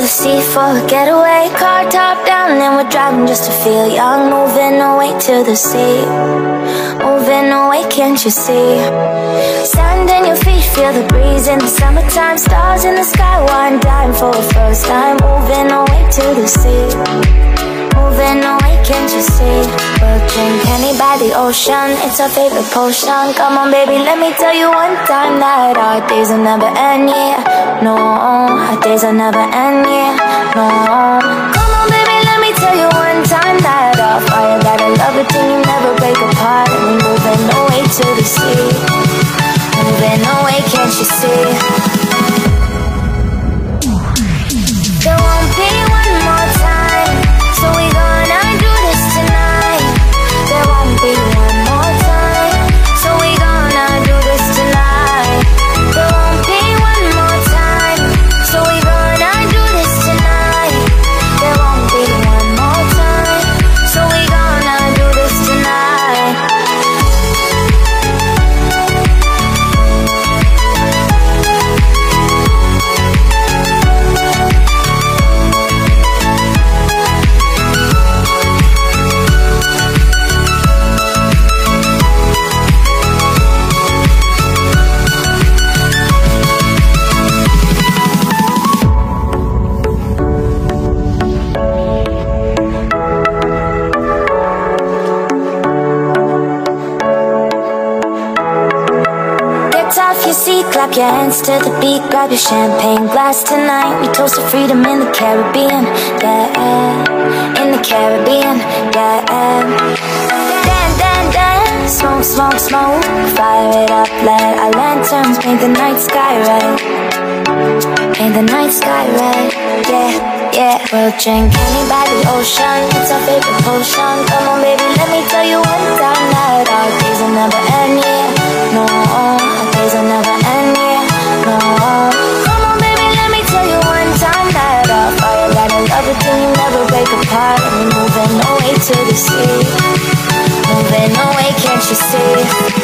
the sea for a getaway. Car top down and we're driving just to feel young. Moving away to the sea, moving away, can't you see? Sand in your feet, feel the breeze in the summertime. Stars in the sky, one dime for the first time. Moving away to the sea, moving away, can't you see? We'll drink henny by the ocean, it's our favorite potion. Come on baby, let me tell you one time that our days will never end, yeah. No, our days will never end, yeah. No, come on baby, let me tell you one time that our fire got a love it till you never break apart. And we're moving away to the sea, moving away, can't you see? There won't be one more time, so we gonna do this tonight. There won't be one more time, so we gonna do this tonight. There won't be one more time, so we gonna do this tonight. There won't be one more time, so we gonna do this tonight. Off your seat, clap your hands to the beat. Grab your champagne glass tonight. We toast to freedom in the Caribbean, yeah. In the Caribbean, yeah. Dance, dance, dance, smoke, smoke, smoke. Fire it up, let our lanterns paint the night sky red. Paint the night sky red, yeah, yeah. We'll drink henny by the ocean, it's our favorite potion. Come on baby, let me tell you one time that our days will never end, yeah. No, our days will never end, yeah. No, come on baby, let me tell you one time that our fire got a love it till you never break apart. And we're moving away to the sea, moving away, can't you see?